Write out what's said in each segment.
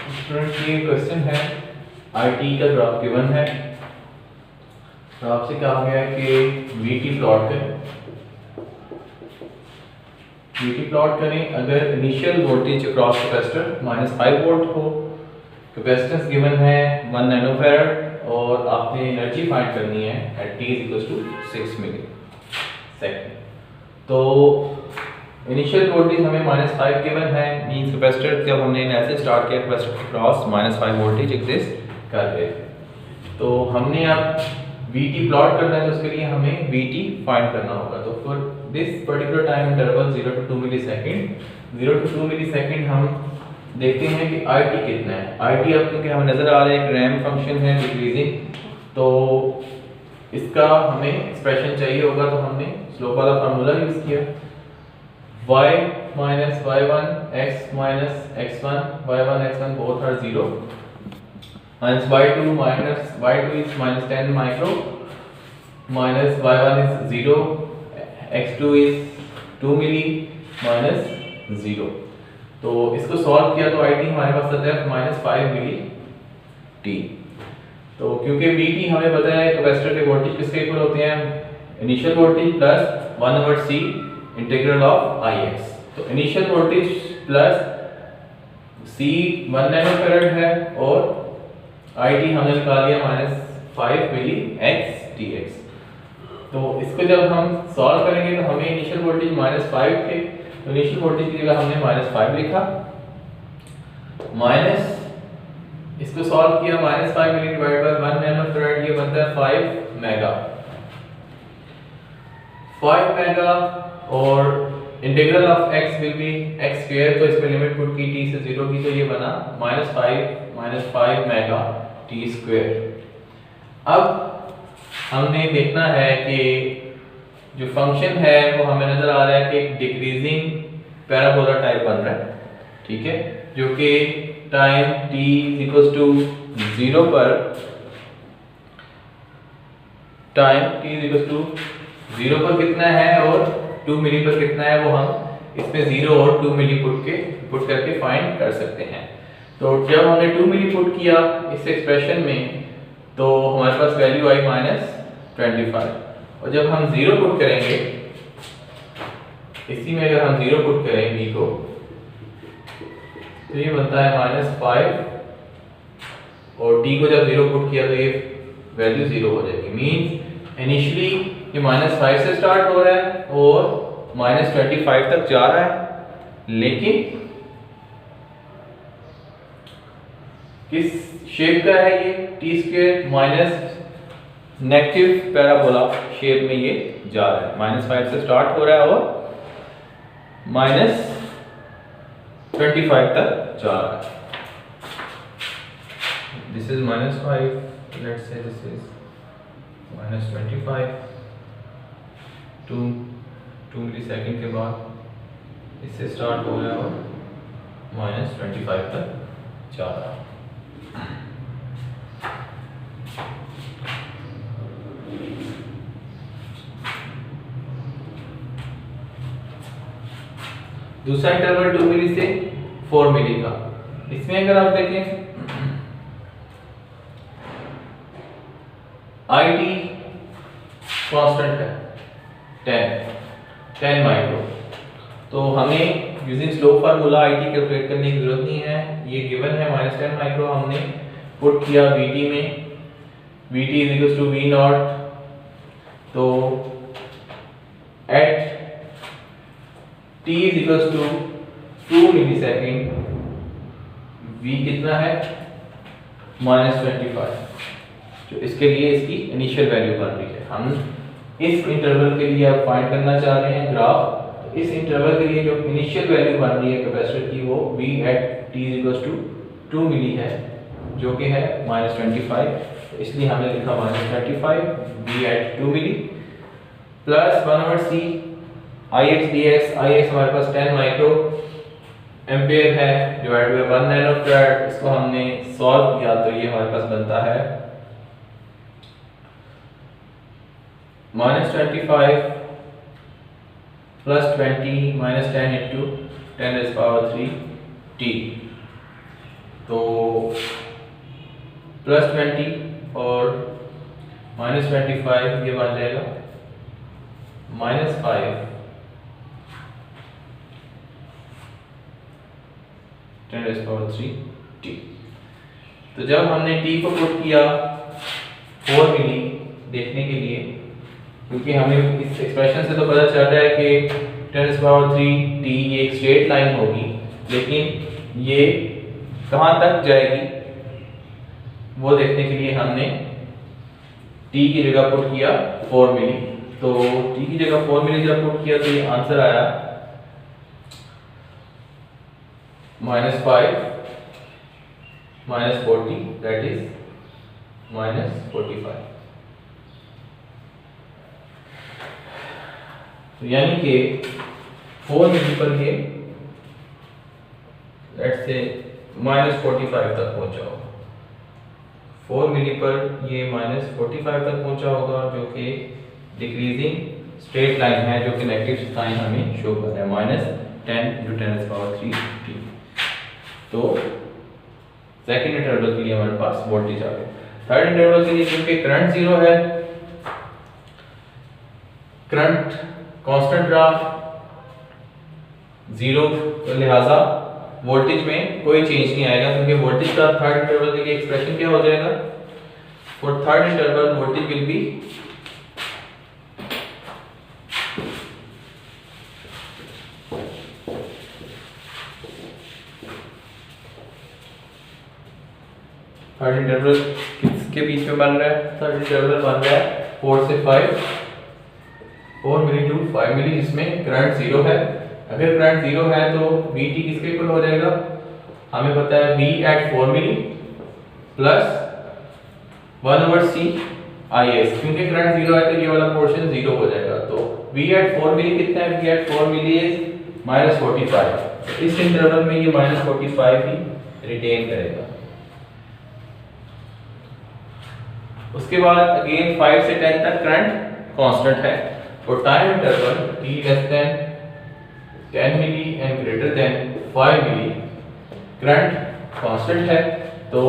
Student ये question है, IT का ग्राफ गिवन है। ग्राफ से कहा गया है कि VT प्लॉट करें। VT प्लॉट करें अगर initial voltage across capacitor -5 volt हो, कैपेसिटेंस गिवन है 1 नैनोफैराड और आपने एनर्जी फाइंड करनी है एट t = 6 मिली सेकेंड। तो इनिशियल वोल्टेज हमें -5 गिवन है, मींस कैपेसिटर जब हमने ऐसे स्टार्ट किया कैपेसिटर के क्रॉस -5 वोल्टेज एग्जिस्ट कर रहे थे। तो हमने अब VT प्लॉट करना है, तो उसके लिए हमें VT फाइंड करना होगा। तो for this particular time interval 0 to 2 millisecond, 0 to 2 millisecond हम देखते हैं कि IT कितना है। IT अब क्योंकि हमें नजर आ रहा है एक रैंप फंक्शन है डिक्रीजिंग, तो इसका हमें एक्सप्रेशन चाहिए होगा। तो हमने स्लोप वाला फार्मूला यूज किया, y minus y1 x minus x1 y1 x1 both are 0 minus y2 is minus 10 micro minus y1 is 0 x2 is 2 milli minus 0। तो इसको सॉल्व किया तो IT हमारे पास आता है -5 मिली t। तो क्योंकि VT हमें पता है कैपेसिटर के वोल्टेज किसके इक्वल होते हैं, initial voltage plus 1/c integral of Ix। तो initial voltage plus C 1 nanofarad है और IT हमने निकाल लिया -5 मिली x dx। तो इसको जब हम सॉल्व करेंगे तो हमें इनिशियल वोल्टेज -5 थे, तो इनिशियल वोल्टेज की जगह हमने -5 लिखा, माइनस इसको सॉल्व किया -5 मिली डिवाइड बाय 1 नैनोफैराड, ये बनता है 5 मेगा और integral of x will be x square. तो इसमें लिमिट पुट की t से 0 की, तो ये बना -5 मेगा t स्क्वायर। अब हमने देखना है कि जो फंक्शन है वो हमें नजर आ रहा है कि एक डिक्रीजिंग पैराबोला टाइप बन रहा है, ठीक है, जो कि टाइम t = 0 पर कितना है और 2 मिली पर कितना है, वो हम इसमें 0 और 2 मिली पुट करके फाइंड कर सकते हैं। तो जब हमने 2 मिली पुट किया इस एक्सप्रेशन में, तो हमारे पास वैल्यू आई -25, और जब हम 0 पुट करेंगे इसी में, अगर हम 0 पुट करें b को, तो ये बनता है -5 और t को जब 0 पुट किया तो ये वैल्यू 0 हो जाएगी। मींस इनिशियली ये -5 से स्टार्ट हो रहा है और -25 तक जा रहा है, लेकिन किस शेप का है ये, t square minus negative parabola shape में ये जा रहा है। -5 से स्टार्ट हो रहा है और -25 तक जा रहा है। This is -5, let's say this is -25, 2 millisecond के बाद इससे स्टार्ट हो रहा है और -25 तक जा रहा है। दूसरा इंटरवल 2 मिली से 4 मिली का, इसमें अगर आप देखें IT कांस्टेंट है 10 माइक्रो। तो हमें using slope formula IT calculate करने की जरूरत नहीं है, ये गिवन है -10 माइक्रो। हमने पुट किया VT में, VT = V0। तो एट t = 2 मिलीसेकंड v कितना है -25, जो इसके लिए इसकी इनिशियल वैल्यू बन रही है। हम इस इंटरवल के लिए अब फाइंड करना चाह रहे हैं ग्राफ। तो इस इंटरवल के लिए जो इनिशियल वैल्यू बन रही है कैपेसिटर की, वो v एट t = 2 मिली है, जो कि है -25। इसलिए हमने लिखा -25 v at 2 milli plus 1/c Ix dx। Ix हमारे पास 10 माइक्रो एम्पियर है डिवाइड बाय 1 नैनोफैराड। इसको हमने सॉल्व किया तो ये हमारे पास बनता है -25 प्लस 20 -10 × 10⁻³ t। तो +20 और -25 ये बन जाएगा -5 10⁻³ तो जब हमने t को पुट किया 4 मिली देखने के लिए, क्योंकि हमें इस एक्सप्रेशन से तो पता चल रहा है कि 10⁻³ t ये एक स्ट्रेट लाइन होगी, लेकिन ये कहाँ तक जाएगी वो देखने के लिए हमने t की जगह पुट किया 4 मिली। तो t की जगह 4 मिली जब पुट किया तो ये आंसर आया -5 -40 दैट इज -45। तो यानी कि 4 मिली पर ये लेट्स से -45 तक पहुंचा होगा। 4 मिली पर ये -45 तक पहुंचा होगा, जो कि डिक्रीजिंग स्ट्रेट लाइन है, जो कि नेगेटिव साइन हमें शो कर रहा है -10 × 10⁻³ तो सेकंड इंटरवल के लिए हमारे पास वोल्टेज आ गया। थर्ड इंटरवल के लिए क्योंकि करंट 0 है, करंट कांस्टेंट रहा 0, तो लिहाजा वोल्टेज में कोई चेंज नहीं आएगा, क्योंकि वोल्टेज का थर्ड इंटरवल के लिए एक्सप्रेशन क्या हो जाएगा, for third interval voltage will be third interval किसके बीच में बन रहा है, थर्ड इंटरवल बन रहा है 4 से 5, 4 मिली टू 5 मिली, जिसमें करंट 0 है। अगर करंट 0 है तो Vt किसके इक्वल हो जाएगा, हमें पता है V at 4 milli plus 1/c Is, क्योंकि करंट 0 है तो ये वाला पोर्शन 0 हो जाएगा। तो V at 4 मिली कितना है, V at 4 मिली इज -45। तो इस इंटरवल में ये -45 ही रिटेन करेगा। उसके बाद अगेन 5 से 10 तक करंट कांस्टेंट है, और time interval t less than 10 milli and greater than 5 milli current constant है। तो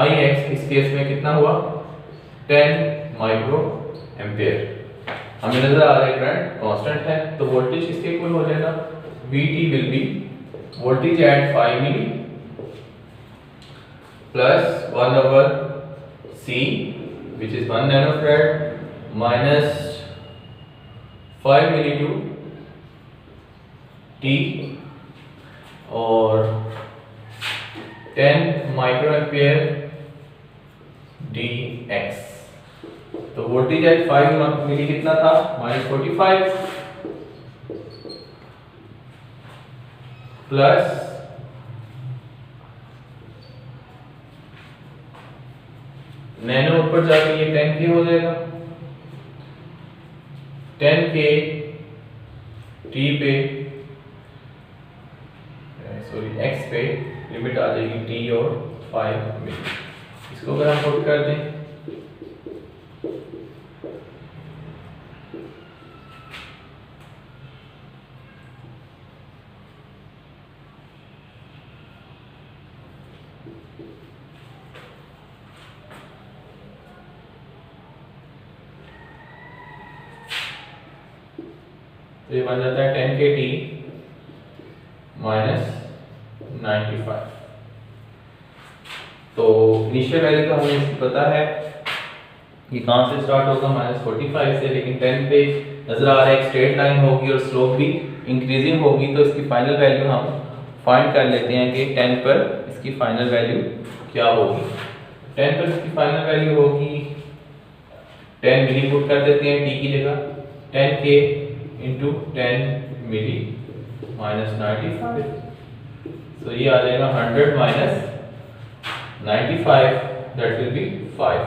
Ix इस केस में कितना हुआ, 10 माइक्रो एम्पियर। हमें नजर आ रहा है करंट कांस्टेंट है, तो वोल्टेज किसके इक्वल हो जाएगा, Vt will be voltage at 5 milli plus 1/c which is 1 nanofarad minus 5 milli to t और 10 माइक्रोएम्पियर dx। तो वोल्टेज एट 5 मिली कितना था, -45 प्लस नैनो ऊपर जाके ये 10 के हो जाएगा, 10 के t पे सॉरी x पे लिमिट आ जाएगी t और 5 में। इसको अगर हम पुट कर दें तो ये बन जाता है 10 के t -95। तो इनिशियल वैल्यू तो हमें इसकी पता है कि कहाँ से स्टार्ट होगा, -45 से, लेकिन 10 पे नजर आ रहा है एक स्ट्रेट लाइन होगी और स्लोप भी इंक्रीजिंग होगी। तो इसकी फाइनल वैल्यू हम फाइंड कर लेते हैं कि 10 पर इसकी फाइनल वैल्यू क्या होगी। 10 पर इसकी फाइनल वैल्यू होगी 10 मिली पुट कर देते हैं t की जगह, 10 के इंटू 10 मिली -95, तो ये आ जाएगा 100 माइनस 95 दैट विल बी 5।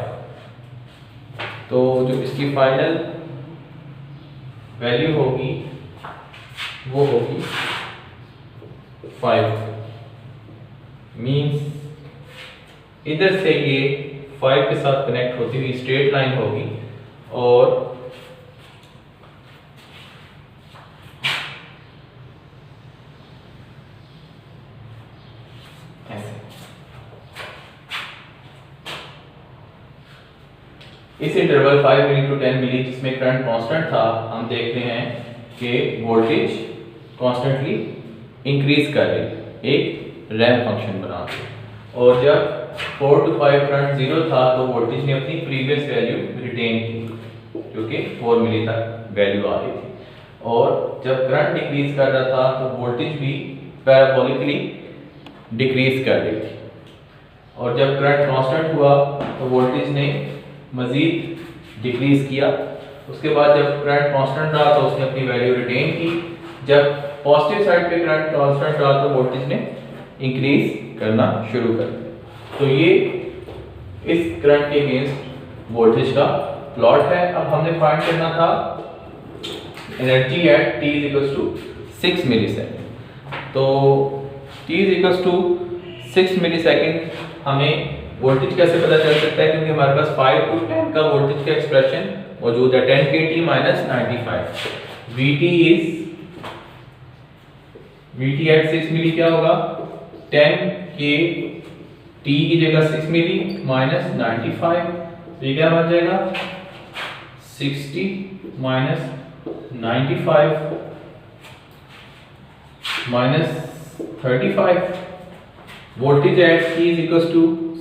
तो जो इसकी फाइनल वैल्यू होगी वो होगी 5, मींस इधर से ये 5 के साथ कनेक्ट होती हुई स्ट्रेट लाइन होगी और इस इंटरवल 5 मिली टू 10 मिली जिसमें करंट कांस्टेंट था, हम देख रहे हैं कि वोल्टेज कॉन्स्टेंटली इंक्रीज कर रही है एक रैंप फंक्शन बना के। और जब 4 to 5 करंट 0 था तो वोल्टेज ने अपनी प्रीवियस वैल्यू रिटेन की जो कि 4 मिली तक वैल्यू आ रही थी। और जब करंट डिक्रीज कर रहा था तो वोल्टेज भी पैराबोलिकली डिक्रीज कर रही थी। और जब करंट कांस्टेंट हुआ तो वोल्टेज ने मजीद डिक्रीज किया। उसके बाद जब करंट कांस्टेंट रहा तो उसने अपनी वैल्यू रिटेन की। जब पॉजिटिव साइड पे करंट कांस्टेंट रहा तो वोल्टेज ने इंक्रीज करना शुरू कर दिया। तो ये इस करंट के अगेंस्ट वोल्टेज का प्लॉट है। अब हमने फाइंड करना था एनर्जी एट t = 6 मिलीसेकंड। तो t = 6 मिलीसेकंड हमें वोल्टेज कैसे पता चल सकता है, क्योंकि हमारे पास 5 to 10 का वोल्टेज का एक्सप्रेशन मौजूद है। 10 kT - 95 Vt at 6 मिली क्या होगा, 10 के t की जगह 6 मिली माइनस 95, ये क्या बन जाएगा 60 minus 95 minus 35। Voltage at t =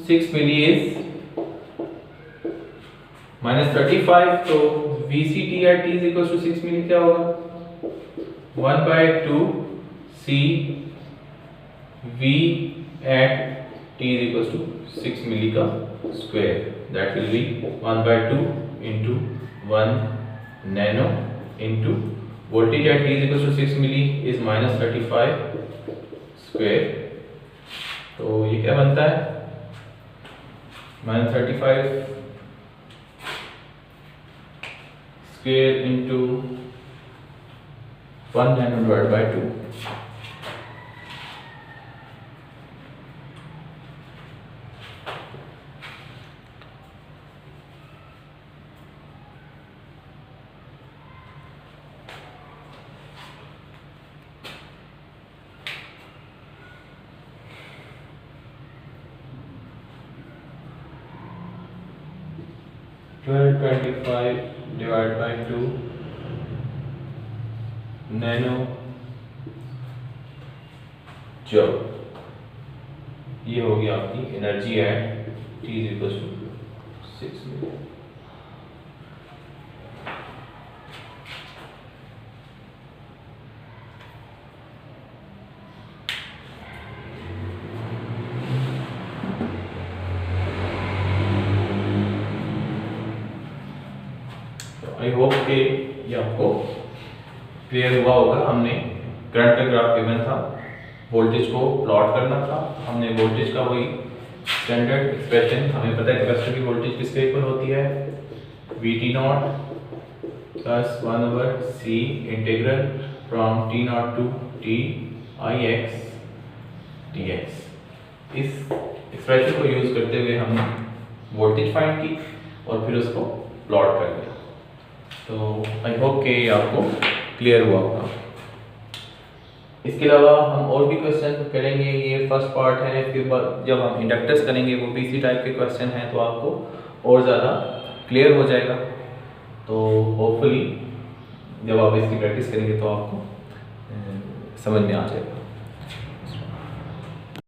6 milli is minus 35, तो VCT at t = 6 मिली क्या होगा 1/2 C V at t = 6 मिली का square, that will be 1/2 into 1 nano into voltage at t = 6 milli is minus 35 square. तो ये क्या बनता है minus 35 square into 1 nano divided by 2। Twelve 25 divided by 2 nano joule. ये होगी आपकी एनर्जी एट t = 6 मिली। आई होप कि ये आपको क्लियर हुआ होगा। हमने करंट का ग्राफ गिवन था, वोल्टेज को प्लॉट करना था। हमने वोल्टेज का वही स्टैंडर्ड एक्सप्रेशन, हमें पता है कैपेसिटर की वोल्टेज किसके इक्वल होती है Vt0 + 1/c integral from t0 to t ix dx। इस एक्सप्रेशन को यूज करते हुए हमने वोल्टेज फाइंड की और फिर उसको प्लॉट कर लिया। तो आई होप कि आपको क्लियर हुआ होगा। इसके अलावा हम और भी क्वेश्चन करेंगे, ये फर्स्ट पार्ट है। फिर जब हम इंडक्टर्स करेंगे वो भी इसी टाइप के क्वेश्चन हैं, तो आपको और ज़्यादा क्लियर हो जाएगा। तो होपफुली जब आप इसकी प्रैक्टिस करेंगे तो आपको समझ में आ जाएगा।